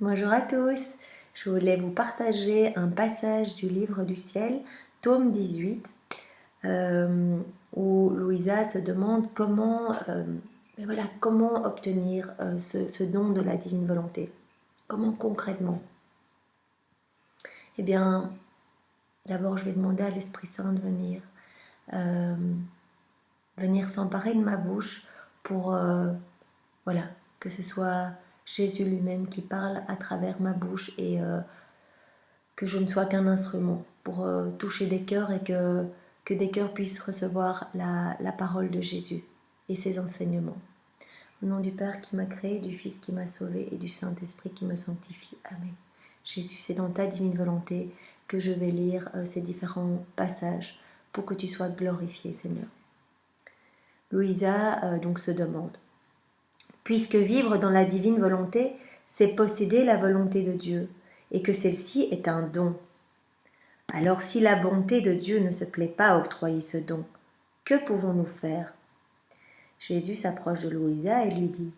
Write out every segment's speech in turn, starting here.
Bonjour à tous, je voulais vous partager un passage du livre du ciel, tome 18, euh, où Louisa se demande comment obtenir ce don de la divine volonté. Comment concrètement? Eh bien, d'abord je vais demander à l'Esprit Saint de euh, venir s'emparer de ma bouche pour voilà, que ce soit Jésus lui-même qui parle à travers ma bouche et que je ne sois qu'un instrument pour toucher des cœurs et que des cœurs puissent recevoir la parole de Jésus et ses enseignements. Au nom du Père qui m'a créé, du Fils qui m'a sauvé et du Saint-Esprit qui me sanctifie. Amen. Jésus, c'est dans ta divine volonté que je vais lire ces différents passages pour que tu sois glorifié, Seigneur. Louisa donc se demande, puisque vivre dans la divine volonté, c'est posséder la volonté de Dieu, et que celle-ci est un don. Alors si la bonté de Dieu ne se plaît pas à octroyer ce don, que pouvons-nous faire? Jésus s'approche de Louisa et lui dit,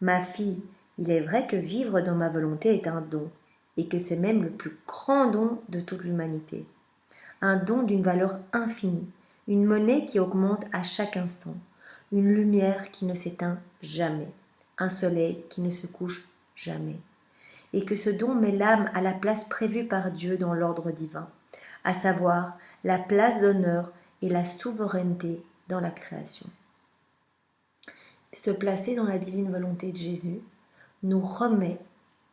ma fille, il est vrai que vivre dans ma volonté est un don, et que c'est même le plus grand don de toute l'humanité. Un don d'une valeur infinie, une monnaie qui augmente à chaque instant, une lumière qui ne s'éteint jamais, un soleil qui ne se couche jamais. Et que ce don met l'âme à la place prévue par Dieu dans l'ordre divin, à savoir la place d'honneur et la souveraineté dans la création. Se placer dans la divine volonté de Jésus nous remet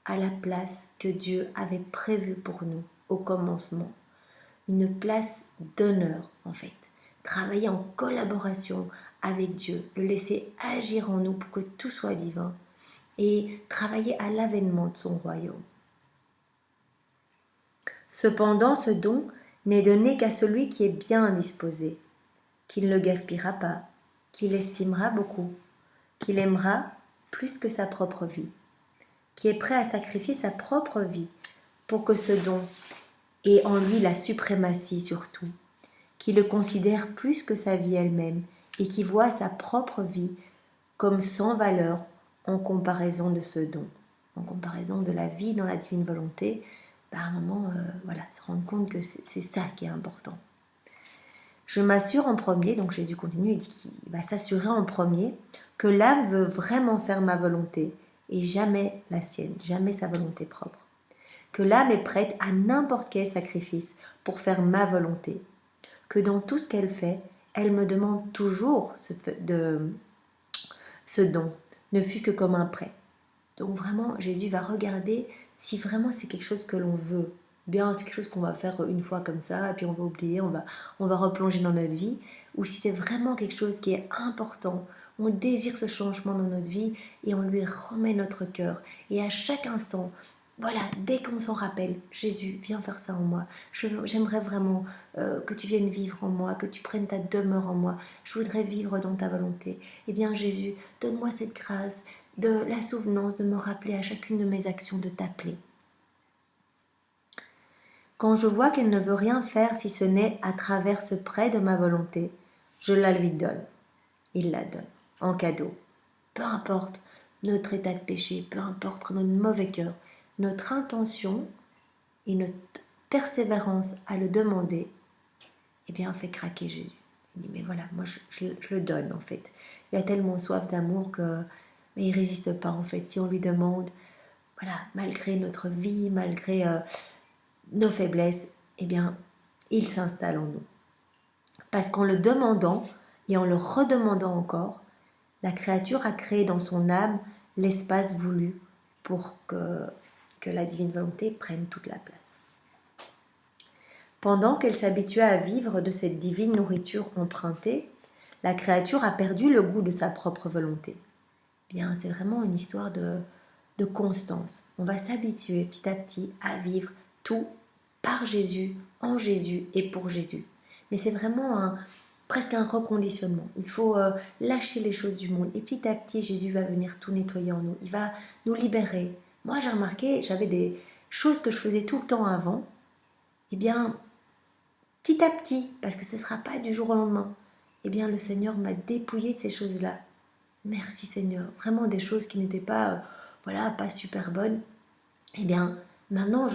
à la place que Dieu avait prévue pour nous au commencement. Une place d'honneur en fait. Travailler en collaboration avec Dieu, le laisser agir en nous pour que tout soit divin et travailler à l'avènement de son royaume. Cependant, ce don n'est donné qu'à celui qui est bien disposé, qui ne le gaspillera pas, qui l'estimera beaucoup, qui l'aimera plus que sa propre vie, qui est prêt à sacrifier sa propre vie pour que ce don ait en lui la suprématie sur tout, qui le considère plus que sa vie elle-même et qui voit sa propre vie comme sans valeur en comparaison de ce don, en comparaison de la vie dans la divine volonté. À un moment, se rendre compte que c'est ça qui est important. Je m'assure en premier, donc Jésus continue, il dit qu'il va s'assurer en premier que l'âme veut vraiment faire ma volonté et jamais la sienne, jamais sa volonté propre. Que l'âme est prête à n'importe quel sacrifice pour faire ma volonté. Que dans tout ce qu'elle fait, elle me demande toujours ce don, ne fût que comme un prêt. Donc vraiment, Jésus va regarder si vraiment c'est quelque chose que l'on veut. Bien, c'est quelque chose qu'on va faire une fois comme ça, et puis on va oublier, on va replonger dans notre vie. Ou si c'est vraiment quelque chose qui est important, on désire ce changement dans notre vie et on lui remet notre cœur. Et à chaque instant, voilà, dès qu'on s'en rappelle, Jésus, viens faire ça en moi. J'aimerais vraiment que tu viennes vivre en moi, que tu prennes ta demeure en moi. Je voudrais vivre dans ta volonté. Eh bien, Jésus, donne-moi cette grâce de la souvenance de me rappeler à chacune de mes actions de t'appeler. Quand je vois qu'elle ne veut rien faire si ce n'est à travers ce prêt de ma volonté, je la lui donne. Il la donne, en cadeau. Peu importe notre état de péché, peu importe notre mauvais cœur, notre intention et notre persévérance à le demander, eh bien, fait craquer Jésus. Il dit, mais voilà, moi je le donne en fait. Il a tellement soif d'amour que mais il ne résiste pas en fait. Si on lui demande, voilà, malgré notre vie, malgré nos faiblesses, eh bien, il s'installe en nous. Parce qu'en le demandant et en le redemandant encore, la créature a créé dans son âme l'espace voulu pour que la divine volonté prenne toute la place. Pendant qu'elle s'habituait à vivre de cette divine nourriture empruntée, la créature a perdu le goût de sa propre volonté. Bien, c'est vraiment une histoire de constance. On va s'habituer petit à petit à vivre tout par Jésus, en Jésus et pour Jésus. Mais c'est vraiment presque un reconditionnement. Il faut lâcher les choses du monde. Et petit à petit, Jésus va venir tout nettoyer en nous. Il va nous libérer. Moi, j'ai remarqué, j'avais des choses que je faisais tout le temps avant. Eh bien, petit à petit, parce que ce ne sera pas du jour au lendemain, eh bien, le Seigneur m'a dépouillé de ces choses-là. Merci Seigneur. Vraiment des choses qui n'étaient pas, pas super bonnes. eh bien, maintenant,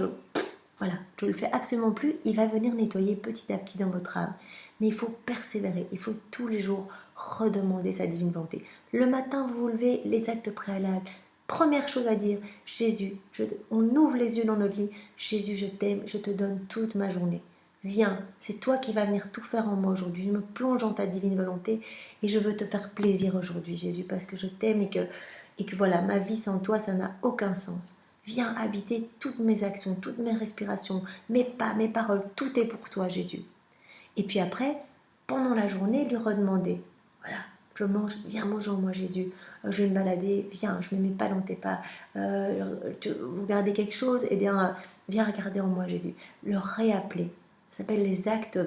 voilà, je ne le fais absolument plus. Il va venir nettoyer petit à petit dans votre âme. Mais il faut persévérer, il faut tous les jours redemander sa divine volonté. Le matin, vous vous levez, les actes préalables. Première chose à dire, Jésus, on ouvre les yeux dans notre lit. Jésus, je t'aime, je te donne toute ma journée. Viens, c'est toi qui vas venir tout faire en moi aujourd'hui. Je me plonge dans ta divine volonté et je veux te faire plaisir aujourd'hui, Jésus, parce que je t'aime et que voilà, ma vie sans toi, ça n'a aucun sens. Viens habiter toutes mes actions, toutes mes respirations, mes pas, mes paroles, tout est pour toi, Jésus. Et puis après, pendant la journée, lui redemander, voilà, je mange, viens manger en moi, Jésus. Je vais me balader, viens, je ne me mets pas dans tes pas. Vous regardez quelque chose, eh bien, viens regarder en moi, Jésus. Le réappeler. Ça s'appelle les actes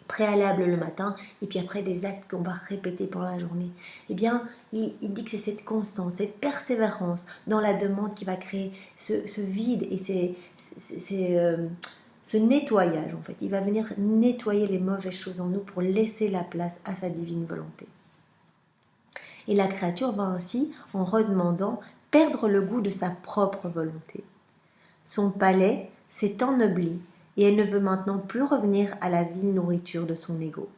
préalables le matin, et puis après des actes qu'on va répéter pendant la journée. Eh bien, il dit que c'est cette constance, cette persévérance dans la demande qui va créer ce vide et ce nettoyage, en fait. Il va venir nettoyer les mauvaises choses en nous pour laisser la place à sa divine volonté. Et la créature va ainsi, en redemandant, perdre le goût de sa propre volonté. Son palais s'est ennobli et elle ne veut maintenant plus revenir à la vile nourriture de son ego.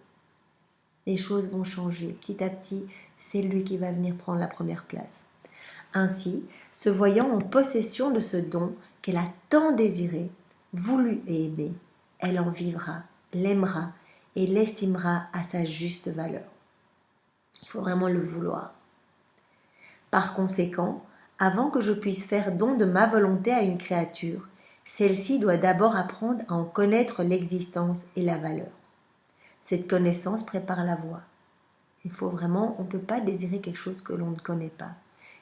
Les choses vont changer. Petit à petit, c'est lui qui va venir prendre la première place. Ainsi, se voyant en possession de ce don qu'elle a tant désiré, voulu et aimé, elle en vivra, l'aimera et l'estimera à sa juste valeur. Il faut vraiment le vouloir. Par conséquent, avant que je puisse faire don de ma volonté à une créature, celle-ci doit d'abord apprendre à en connaître l'existence et la valeur. Cette connaissance prépare la voie. Il faut vraiment, on ne peut pas désirer quelque chose que l'on ne connaît pas.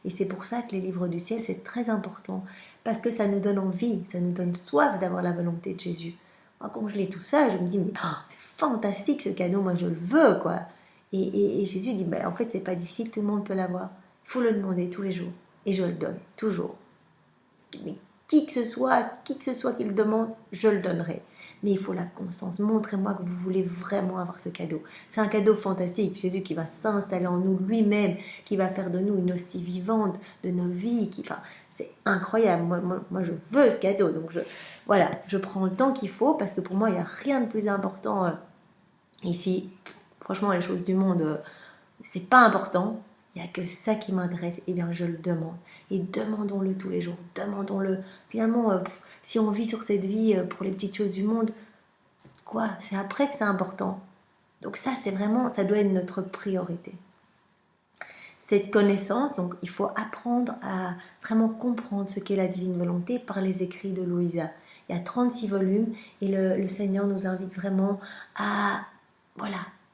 Et c'est pour ça que les livres du ciel, c'est très important, parce que ça nous donne envie, ça nous donne soif d'avoir la volonté de Jésus. Moi, quand je lis tout ça, je me dis, mais c'est fantastique ce cadeau, moi je le veux, quoi. Et Jésus dit, en fait, c'est pas difficile, tout le monde peut l'avoir. Il faut le demander tous les jours. Et je le donne, toujours. Mais qui que ce soit qui le demande, je le donnerai. Mais il faut la constance. Montrez-moi que vous voulez vraiment avoir ce cadeau. C'est un cadeau fantastique. Jésus qui va s'installer en nous lui-même, qui va faire de nous une hostie vivante de nos vies. C'est incroyable. Moi, je veux ce cadeau. Donc, je prends le temps qu'il faut parce que pour moi, il n'y a rien de plus important ici. Franchement, les choses du monde, c'est pas important. Il n'y a que ça qui m'intéresse, et bien je le demande. Et demandons-le tous les jours, demandons-le. Finalement, si on vit sur cette vie pour les petites choses du monde, quoi, c'est après que c'est important. Donc ça, c'est vraiment, ça doit être notre priorité. Cette connaissance, donc il faut apprendre à vraiment comprendre ce qu'est la divine volonté par les écrits de Louisa. Il y a 36 volumes et le Seigneur nous invite vraiment à,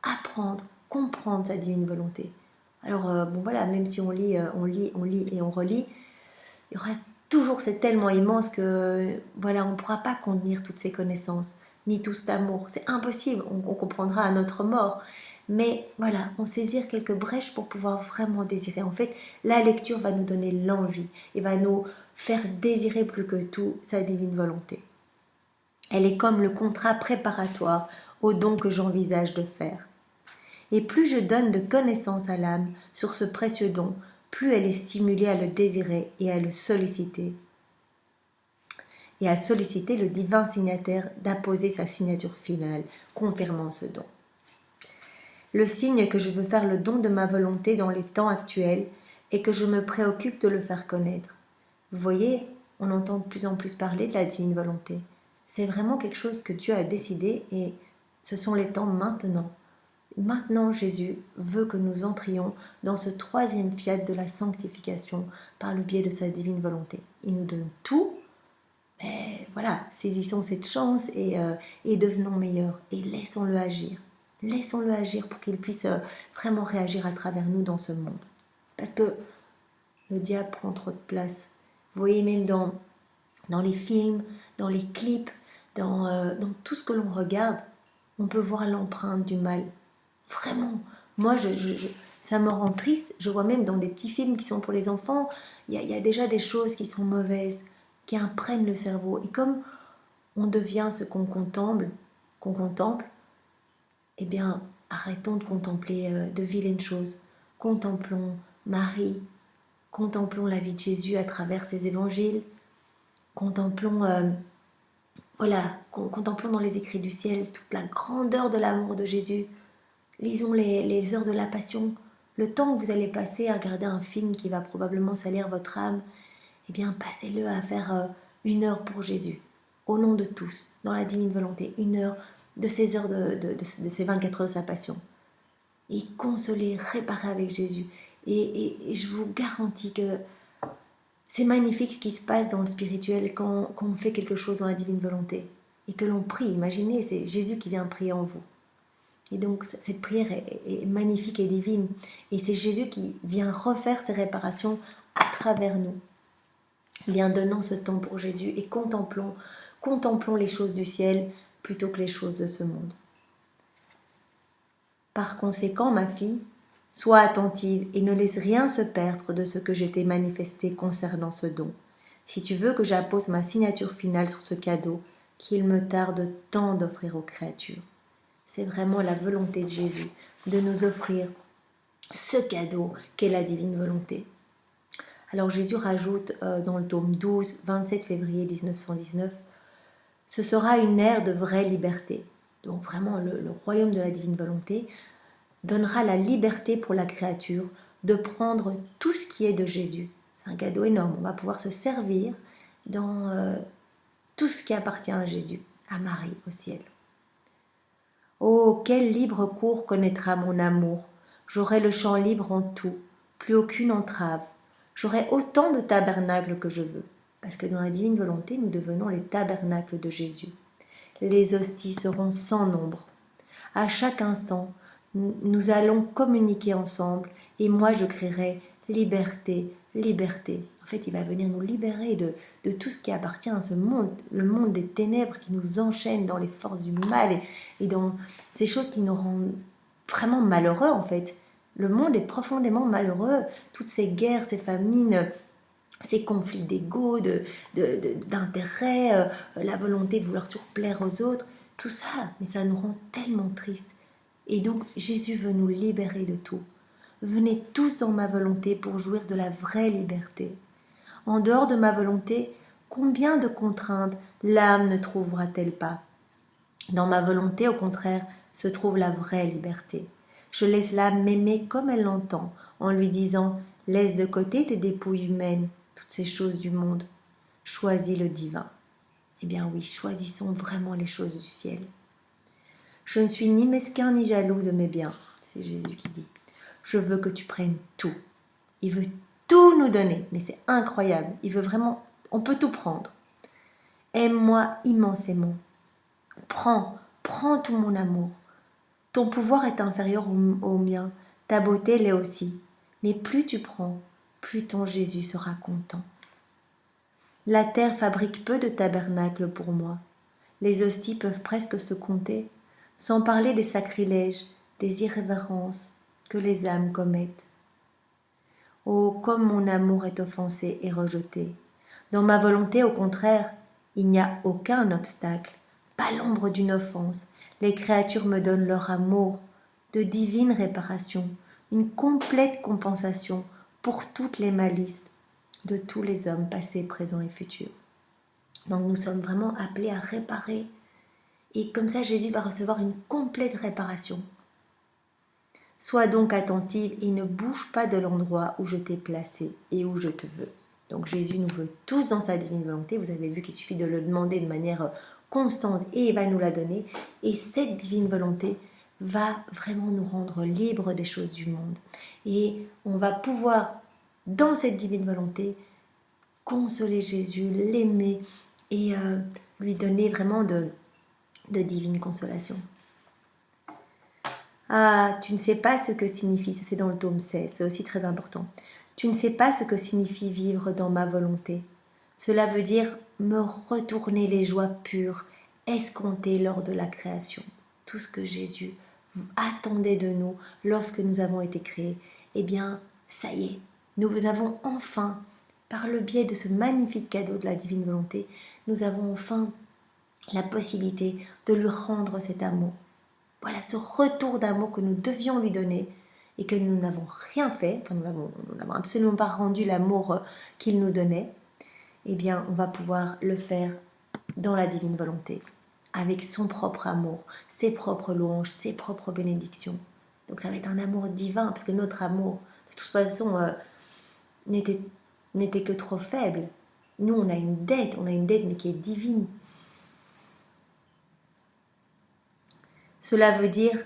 apprendre, comprendre sa divine volonté. Alors, même si on lit et on relit, il y aura toujours, c'est tellement immense que, on ne pourra pas contenir toutes ces connaissances, ni tout cet amour. C'est impossible, on comprendra à notre mort. Mais on saisir quelques brèches pour pouvoir vraiment désirer. En fait, la lecture va nous donner l'envie et va nous faire désirer plus que tout sa divine volonté. Elle est comme le contrat préparatoire au don que j'envisage de faire. Et plus je donne de connaissances à l'âme sur ce précieux don, plus elle est stimulée à le désirer et à le solliciter. Et à solliciter le divin signataire d'apposer sa signature finale, confirmant ce don. Le signe que je veux faire le don de ma volonté dans les temps actuels et que je me préoccupe de le faire connaître. Vous voyez, on entend de plus en plus parler de la divine volonté. C'est vraiment quelque chose que Dieu a décidé et ce sont les temps maintenant. Maintenant, Jésus veut que nous entrions dans ce troisième fiat de la sanctification par le biais de sa divine volonté. Il nous donne tout, mais saisissons cette chance et devenons meilleurs et laissons-le agir. Laissons-le agir pour qu'il puisse vraiment réagir à travers nous dans ce monde. Parce que le diable prend trop de place. Vous voyez, même dans les films, dans les clips, dans tout ce que l'on regarde, on peut voir l'empreinte du mal. Vraiment, moi, ça me rend triste. Je vois même dans des petits films qui sont pour les enfants, il y a déjà des choses qui sont mauvaises, qui imprègnent le cerveau. Et comme on devient ce qu'on contemple, eh bien, arrêtons de contempler de vilaines choses. Contemplons Marie, contemplons la vie de Jésus à travers ses évangiles. Contemplons, contemplons dans les écrits du ciel toute la grandeur de l'amour de Jésus. Lisons les heures de la Passion. Le temps que vous allez passer à regarder un film qui va probablement salir votre âme, eh bien, passez-le à faire 1 heure pour Jésus, au nom de tous, dans la divine volonté, 1 heure de ces heures de ces 24 heures de sa Passion. Et consoler, réparer avec Jésus. Et je vous garantis que c'est magnifique ce qui se passe dans le spirituel quand on fait quelque chose dans la divine volonté et que l'on prie. Imaginez, c'est Jésus qui vient prier en vous. Et donc cette prière est magnifique et divine. Et c'est Jésus qui vient refaire ses réparations à travers nous. Bien, donnons ce temps pour Jésus et contemplons les choses du ciel plutôt que les choses de ce monde. Par conséquent, ma fille, sois attentive et ne laisse rien se perdre de ce que je t'ai manifesté concernant ce don. Si tu veux que j'appose ma signature finale sur ce cadeau, qu'il me tarde tant d'offrir aux créatures. C'est vraiment la volonté de Jésus de nous offrir ce cadeau qu'est la divine volonté. Alors Jésus rajoute dans le tome 12, 27 février 1919, « Ce sera une ère de vraie liberté. » Donc vraiment le royaume de la divine volonté donnera la liberté pour la créature de prendre tout ce qui est de Jésus. C'est un cadeau énorme. On va pouvoir se servir dans tout ce qui appartient à Jésus, à Marie, au ciel. Oh, quel libre cours connaîtra mon amour. J'aurai le champ libre en tout, plus aucune entrave. J'aurai autant de tabernacles que je veux, parce que dans la divine volonté, nous devenons les tabernacles de Jésus. Les hosties seront sans nombre. À chaque instant, nous allons communiquer ensemble, et moi je crierai liberté, liberté. En fait, il va venir nous libérer de tout ce qui appartient à ce monde, le monde des ténèbres qui nous enchaîne dans les forces du mal et dans ces choses qui nous rendent vraiment malheureux en fait. Le monde est profondément malheureux. Toutes ces guerres, ces famines, ces conflits d'ego, d'intérêt, la volonté de vouloir toujours plaire aux autres, tout ça, mais ça nous rend tellement tristes. Et donc Jésus veut nous libérer de tout. Venez tous dans ma volonté pour jouir de la vraie liberté. En dehors de ma volonté, combien de contraintes l'âme ne trouvera-t-elle pas? Dans ma volonté, au contraire, se trouve la vraie liberté. Je laisse l'âme m'aimer comme elle l'entend, en lui disant « Laisse de côté tes dépouilles humaines, toutes ces choses du monde. Choisis le divin. » Eh bien oui, choisissons vraiment les choses du ciel. Je ne suis ni mesquin ni jaloux de mes biens, c'est Jésus qui dit. Je veux que tu prennes tout. Il veut tout nous donner, mais c'est incroyable. Il veut vraiment, on peut tout prendre. Aime-moi immensément. Prends tout mon amour. Ton pouvoir est inférieur au mien, ta beauté l'est aussi. Mais plus tu prends, plus ton Jésus sera content. La terre fabrique peu de tabernacles pour moi. Les hosties peuvent presque se compter, sans parler des sacrilèges, des irrévérences que les âmes commettent. Oh, comme mon amour est offensé et rejeté. Dans ma volonté, au contraire, il n'y a aucun obstacle, pas l'ombre d'une offense. Les créatures me donnent leur amour, de divines réparations, une complète compensation pour toutes les malices de tous les hommes passés, présents et futurs. Donc nous sommes vraiment appelés à réparer. Et comme ça, Jésus va recevoir une complète réparation. Sois donc attentive et ne bouge pas de l'endroit où je t'ai placé et où je te veux. Donc Jésus nous veut tous dans sa divine volonté. Vous avez vu qu'il suffit de le demander de manière constante et il va nous la donner. Et cette divine volonté va vraiment nous rendre libres des choses du monde. Et on va pouvoir, dans cette divine volonté, consoler Jésus, l'aimer et lui donner vraiment de divine consolation. Ah, tu ne sais pas ce que signifie, ça c'est dans le tome 16, c'est aussi très important. Tu ne sais pas ce que signifie vivre dans ma volonté. Cela veut dire me retourner les joies pures, escomptées lors de la création. Tout ce que Jésus attendait de nous lorsque nous avons été créés. Eh bien, ça y est, nous avons enfin, par le biais de ce magnifique cadeau de la divine volonté, nous avons enfin la possibilité de lui rendre cet amour. Voilà, ce retour d'amour que nous devions lui donner et que nous n'avons rien fait, enfin nous n'avons absolument pas rendu l'amour qu'il nous donnait. eh bien, on va pouvoir le faire dans la divine volonté, avec son propre amour, ses propres louanges, ses propres bénédictions. Donc ça va être un amour divin, parce que notre amour, de toute façon, n'était que trop faible. Nous, on a une dette, mais qui est divine. Cela veut dire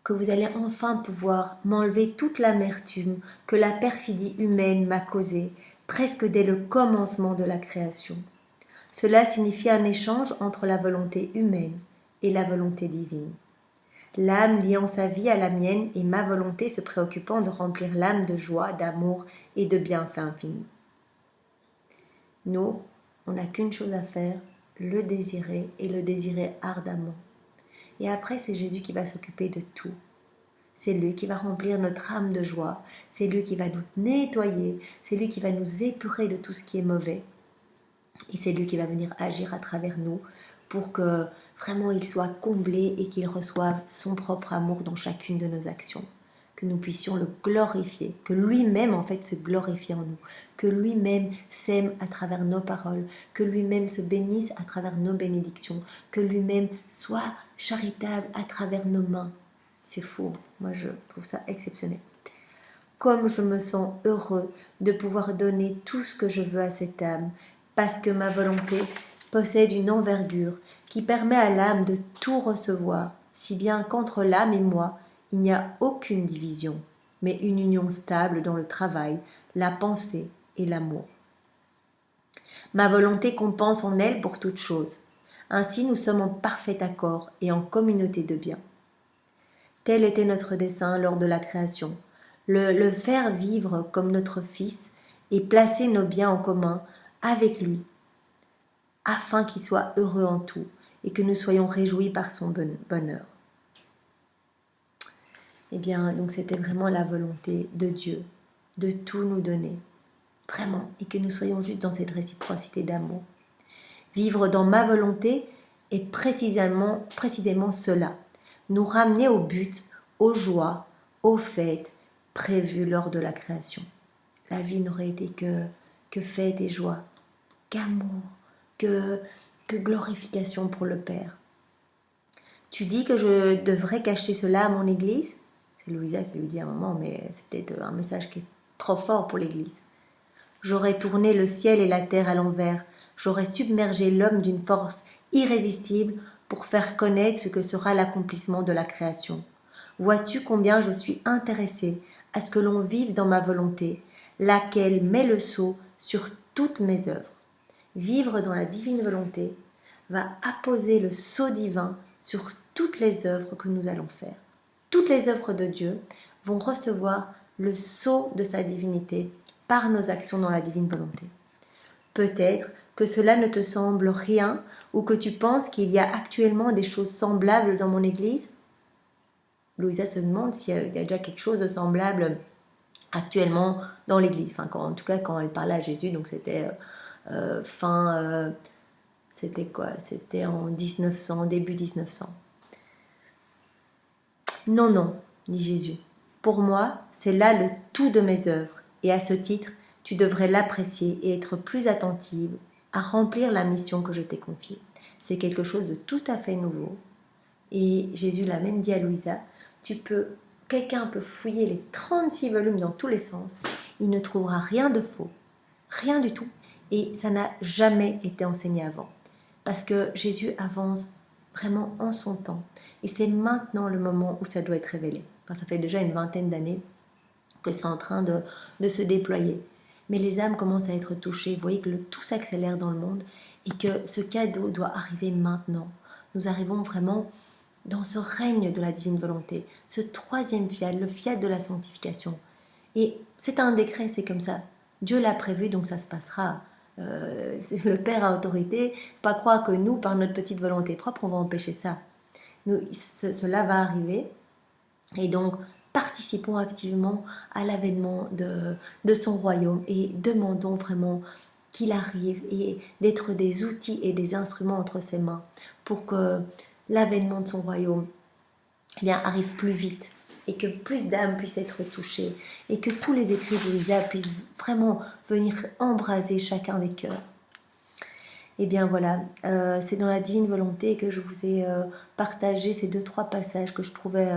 que vous allez enfin pouvoir m'enlever toute l'amertume que la perfidie humaine m'a causée, presque dès le commencement de la création. Cela signifie un échange entre la volonté humaine et la volonté divine. L'âme liant sa vie à la mienne et ma volonté se préoccupant de remplir l'âme de joie, d'amour et de bienfaits infinis. Nous, on n'a qu'une chose à faire, le désirer et le désirer ardemment. Et après, c'est Jésus qui va s'occuper de tout. C'est lui qui va remplir notre âme de joie, c'est lui qui va nous nettoyer, c'est lui qui va nous épurer de tout ce qui est mauvais. Et c'est lui qui va venir agir à travers nous pour que vraiment il soit comblé et qu'il reçoive son propre amour dans chacune de nos actions. Que nous puissions le glorifier, que lui-même en fait se glorifie en nous, que lui-même s'aime à travers nos paroles, que lui-même se bénisse à travers nos bénédictions, que lui-même soit charitable à travers nos mains. C'est fou, moi je trouve ça exceptionnel. Comme je me sens heureux de pouvoir donner tout ce que je veux à cette âme, parce que ma volonté possède une envergure qui permet à l'âme de tout recevoir, si bien qu'entre l'âme et moi, il n'y a aucune division, mais une union stable dans le travail, la pensée et l'amour. Ma volonté compense en elle pour toute chose. Ainsi, nous sommes en parfait accord et en communauté de bien. Tel était notre dessein lors de la création, le faire vivre comme notre Fils et placer nos biens en commun avec lui, afin qu'il soit heureux en tout et que nous soyons réjouis par son bonheur. Eh bien, donc c'était vraiment la volonté de Dieu, de tout nous donner, vraiment, et que nous soyons juste dans cette réciprocité d'amour. Vivre dans ma volonté est précisément cela, nous ramener au but, aux joies, aux fêtes prévues lors de la création. La vie n'aurait été que fête et joie, qu'amour, que glorification pour le Père. Tu dis que je devrais cacher cela à mon église ? C'est Louisa qui lui dit à un moment, mais c'est peut-être un message qui est trop fort pour l'église. J'aurais tourné le ciel et la terre à l'envers, j'aurais submergé l'homme d'une force irrésistible pour faire connaître ce que sera l'accomplissement de la création. Vois-tu combien je suis intéressée à ce que l'on vive dans ma volonté, laquelle met le sceau sur toutes mes œuvres. Vivre dans la divine volonté va apposer le sceau divin sur toutes les œuvres que nous allons faire. Toutes les œuvres de Dieu vont recevoir le sceau de sa divinité par nos actions dans la divine volonté. Peut-être que cela ne te semble rien ou que tu penses qu'il y a actuellement des choses semblables dans mon église. Louisa se demande s'il y a déjà quelque chose de semblable actuellement dans l'église. Enfin, en tout cas, quand elle parlait à Jésus, donc c'était c'était quoi ? C'était en 1900, début 1900. Non, non, dit Jésus. Pour moi, c'est là le tout de mes œuvres, et à ce titre, tu devrais l'apprécier et être plus attentive à remplir la mission que je t'ai confiée. C'est quelque chose de tout à fait nouveau. Et Jésus l'a même dit à Louisa, quelqu'un peut fouiller les 36 volumes dans tous les sens, il ne trouvera rien de faux, rien du tout. Et ça n'a jamais été enseigné avant. Parce que Jésus avance vraiment en son temps. Et c'est maintenant le moment où ça doit être révélé. Enfin, ça fait déjà une vingtaine d'années que c'est en train de se déployer. Mais les âmes commencent à être touchées. Vous voyez que tout s'accélère dans le monde et que ce cadeau doit arriver maintenant. Nous arrivons vraiment dans ce règne de la divine volonté, ce troisième fiat, le fiat de la sanctification. Et c'est un décret, c'est comme ça. Dieu l'a prévu, donc ça se passera. Le Père a autorité. Pas croire que nous, par notre petite volonté propre, on va empêcher ça. Cela va arriver. Et donc, participons activement à l'avènement de son royaume et demandons vraiment qu'il arrive et d'être des outils et des instruments entre ses mains pour que l'avènement de son royaume arrive plus vite et que plus d'âmes puissent être touchées et que tous les écrits de Lisa puissent vraiment venir embraser chacun des cœurs. Et bien voilà, c'est dans la divine volonté que je vous ai partagé ces 2-3 passages que je trouvais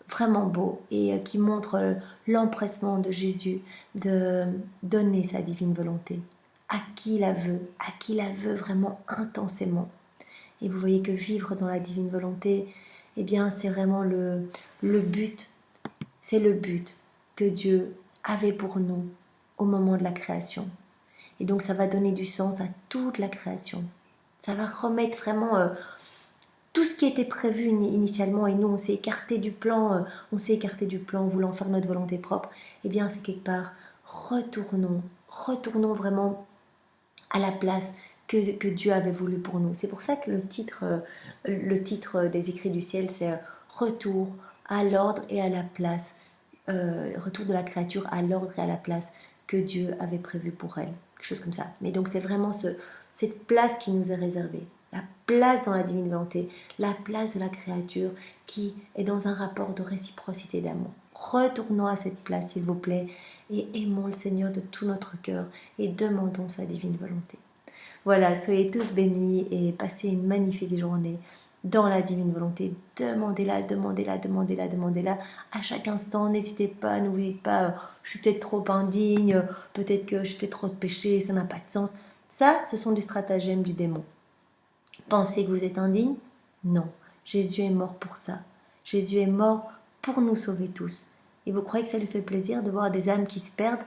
vraiment beaux et qui montrent l'empressement de Jésus de donner sa divine volonté à qui la veut vraiment intensément. Et vous voyez que vivre dans la divine volonté, eh bien c'est vraiment le but, c'est le but que Dieu avait pour nous au moment de la création. Et donc ça va donner du sens à toute la création. Ça va remettre vraiment tout ce qui était prévu initialement, et nous on s'est écarté du plan, voulant faire notre volonté propre. Eh bien c'est quelque part, retournons vraiment à la place que Dieu avait voulu pour nous. C'est pour ça que le titre des écrits du ciel, c'est Retour à l'ordre et à la place, retour de la créature à l'ordre et à la place que Dieu avait prévu pour elle. Quelque chose comme ça. Mais donc c'est vraiment cette place qui nous est réservée. La place dans la divine volonté, la place de la créature qui est dans un rapport de réciprocité d'amour. Retournons à cette place, s'il vous plaît, et aimons le Seigneur de tout notre cœur et demandons sa divine volonté. Voilà, soyez tous bénis et passez une magnifique journée dans la divine volonté. Demandez-la à chaque instant. N'hésitez pas, ne vous dites pas je suis peut-être trop indigne, peut-être que je fais trop de péchés, ça n'a pas de sens. Ça, ce sont des stratagèmes du démon. Pensez que vous êtes indigne? Non, Jésus est mort pour ça. Jésus est mort pour nous sauver tous. Et vous croyez que ça lui fait plaisir de voir des âmes qui se perdent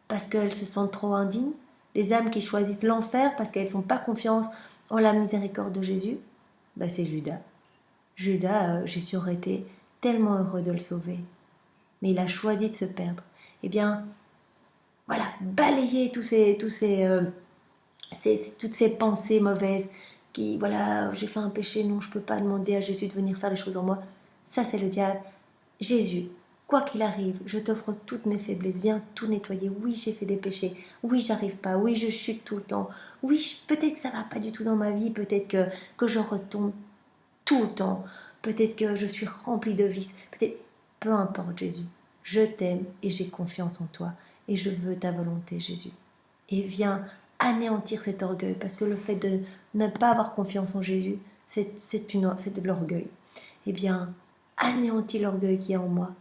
parce qu'elles se sentent trop indignes? Les âmes qui choisissent l'enfer parce qu'elles ne font pas confiance en la miséricorde de Jésus? Ben c'est Judas. Judas, Jésus aurait été tellement heureux de le sauver. Mais il a choisi de se perdre. Eh bien, voilà, balayez toutes ces pensées mauvaises qui, voilà, j'ai fait un péché, non, je ne peux pas demander à Jésus de venir faire les choses en moi. Ça, c'est le diable. Jésus, quoi qu'il arrive, je t'offre toutes mes faiblesses, viens tout nettoyer. Oui, j'ai fait des péchés, oui, j'arrive pas, oui, je chute tout le temps, oui, peut-être que ça va pas du tout dans ma vie, peut-être que je retombe tout le temps, peut-être que je suis remplie de vices, peut-être, peu importe Jésus, je t'aime et j'ai confiance en toi et je veux ta volonté Jésus. Et viens anéantir cet orgueil, parce que le fait de ne pas avoir confiance en Jésus, c'est de l'orgueil. Eh bien, anéantis l'orgueil qui est en moi,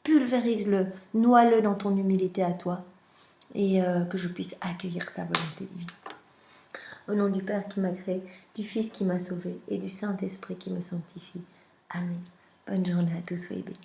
pulvérise-le, noie-le dans ton humilité à toi, et que je puisse accueillir ta volonté divine. Au nom du Père qui m'a créé, du Fils qui m'a sauvé, et du Saint-Esprit qui me sanctifie. Amen. Bonne journée à tous, soyez bénis.